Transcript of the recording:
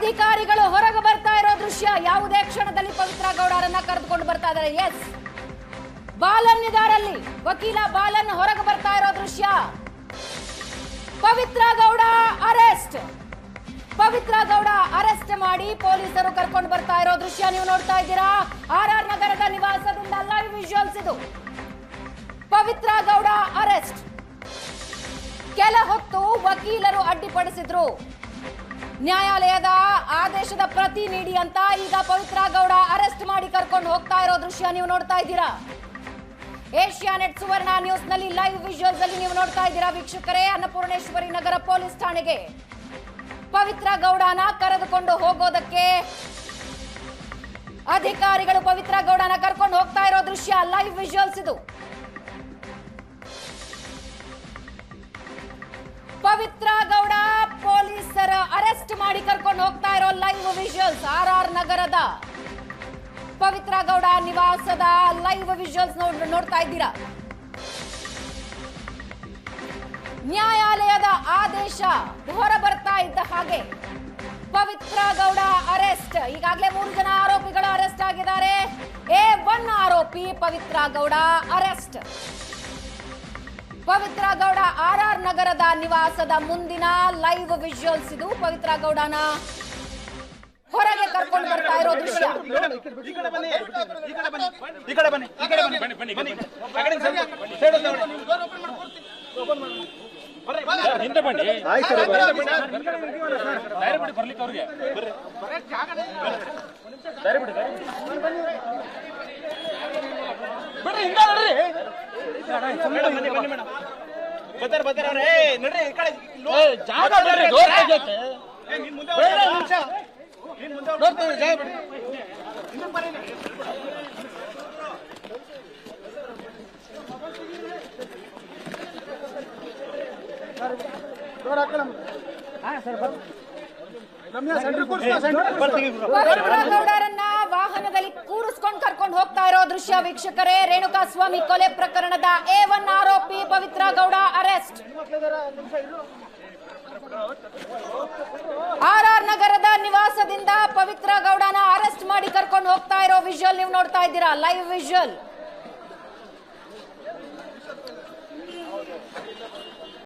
ಅಧಿಕಾರಿಗಳು ಹೊರಗೆ ಬರ್ತಾ ಇರೋ ದೃಶ್ಯ ಯಾವುದೇ ಕ್ಷಣದಲ್ಲಿ ಪವಿತ್ರ ಗೌಡರನ್ನ ಕರೆದುಕೊಂಡು ಬರ್ತಾ ಇದ್ದಾರೆ. ಎಸ್, ಬಾಲನ್ ಇದಾರಲ್ಲಿ, ವಕೀಲ ಬಾಲನ್ ಹೊರಗೆ ಬರ್ತಾ ಇರೋ ದೃಶ್ಯ. ಪವಿತ್ರ ಗೌಡ ಅರೆಸ್ಟ್, ಪವಿತ್ರ ಗೌಡ ಅರೆಸ್ಟ್ ಮಾಡಿ ಪೊಲೀಸರು ಕರ್ಕೊಂಡು ಬರ್ತಾ ಇರೋ ದೃಶ್ಯ ನೀವು ನೋಡ್ತಾ ಇದ್ದೀರಾ. ಆರ್ಆರ್ ನಗರದ ನಿವಾಸದಿಂದ ಲೈವ್ ವಿಜುವಲ್ಸ್ ಇದು. ಪವಿತ್ರ ಗೌಡ ಅರೆಸ್ಟ್. ಕೆಲ ಹೊತ್ತು ವಕೀಲರು ಅಡ್ಡಿಪಡಿಸಿದ್ರು. ನ್ಯಾಯಾಲಯದ ಆದೇಶದ ಪ್ರತಿ ನೀಡಿ ಅಂತ ಈಗ ಪವಿತ್ರ ಗೌಡ ಅರೆಸ್ಟ್ ಮಾಡಿ ಕರ್ಕೊಂಡು ಹೋಗ್ತಾ ಇರೋ ದೃಶ್ಯ ನೀವು ನೋಡ್ತಾ ಇದ್ದೀರಾ. ಏಷ್ಯಾನೆಟ್ ಸುವರ್ಣ ನ್ಯೂಸ್ ನಲ್ಲಿ ಲೈವ್ ವಿಜುವಲ್ಸ್ ಅಲ್ಲಿ ನೀವು ನೋಡ್ತಾ ಇದ್ದೀರಾ ವೀಕ್ಷಕರೇ. ಅನ್ನಪೂರ್ಣೇಶ್ವರಿ ನಗರ ಪೊಲೀಸ್ ಠಾಣೆಗೆ ಪವಿತ್ರ ಗೌಡನ ಕರೆದುಕೊಂಡು ಹೋಗೋದಕ್ಕೆ ಅಧಿಕಾರಿಗಳು ಪವಿತ್ರ ಗೌಡನ ಕರ್ಕೊಂಡು ಹೋಗ್ತಾ ಇರೋ ದೃಶ್ಯ ಲೈವ್ ವಿಜುವಲ್ಸ್ ಇದು. ಪವಿತ್ರ ಗೌಡ ಪೊಲೀಸರ ಅರೆಸ್ಟ್ ಮಾಡಿ ಕರ್ಕೊಂಡು ಹೋಗ್ತಾ ಇರೋ ಲೈವ್ ವಿಜುವಲ್ಸ್. ಆರ್ಆರ್ ನಗರದ ಪವಿತ್ರ ಗೌಡ ನಿವಾಸದ ಲೈವ್ ವಿಜುವಲ್ಸ್ ನೋಡ್ತಾ ಇದ್ದೀರಾ. ನ್ಯಾಯಾಲಯದ ಆದೇಶ ಹೊರ ಬರ್ತಾ ಇದ್ದ ಹಾಗೆ ಪವಿತ್ರ ಗೌಡ ಅರೆಸ್ಟ್. ಈಗಾಗಲೇ 3 ಜನ ಆರೋಪಿಗಳು ಅರೆಸ್ಟ್ ಆಗಿದ್ದಾರೆ. A1 ಆರೋಪಿ ಪವಿತ್ರ ಗೌಡ ಅರೆಸ್ಟ್. ಪವಿತ್ರ ಗೌಡ ಆರ್ಆರ್ ನಗರದ ನಿವಾಸದ ಮುಂದಿನ ಲೈವ್ ವಿಜುವಲ್ಸ್ ಇದು. ಪವಿತ್ರ ಗೌಡನ ಹೊರಗೆ ಕರ್ಕೊಂಡು ಬರ್ತಾ ಇರೋ ದೃಶ್ಯ. ಹಿಂದೆ ಬನ್ನಿ, ಬರ್ಲಿಕ್ಕೆ ಅವ್ರಿಗೆ ಬರ್ರಿ, ಹಿಂದೆ ನೋಡ್ರಿ ಜಾಗ ಗೌಡರನ್ನ ವಾಹನದಲ್ಲಿ ಕೂರಿಸ್ಕೊಂಡು ಕರ್ಕೊಂಡು ಹೋಗ್ತಾ ಇರೋ ದೃಶ್ಯ ವೀಕ್ಷಕರೇ. ರೇಣುಕಾಸ್ವಾಮಿ ಕೊಲೆ ಪ್ರಕರಣದ A1 ಆರೋಪಿ ಪವಿತ್ರ ಗೌಡ ಅರೆಸ್ಟ್. ಆರ್ಆರ್ ನಗರದ ನಿವಾಸದಿಂದ ಪವಿತ್ರ ಗೌಡನ ಅರೆಸ್ಟ್ ಮಾಡಿ ಕರ್ಕೊಂಡು ಹೋಗ್ತಾ ಇರೋ ವಿಜುವಲ್ ನೀವು ನೋಡ್ತಾ ಇದ್ದೀರಾ, ಲೈವ್ ವಿಜುವಲ್.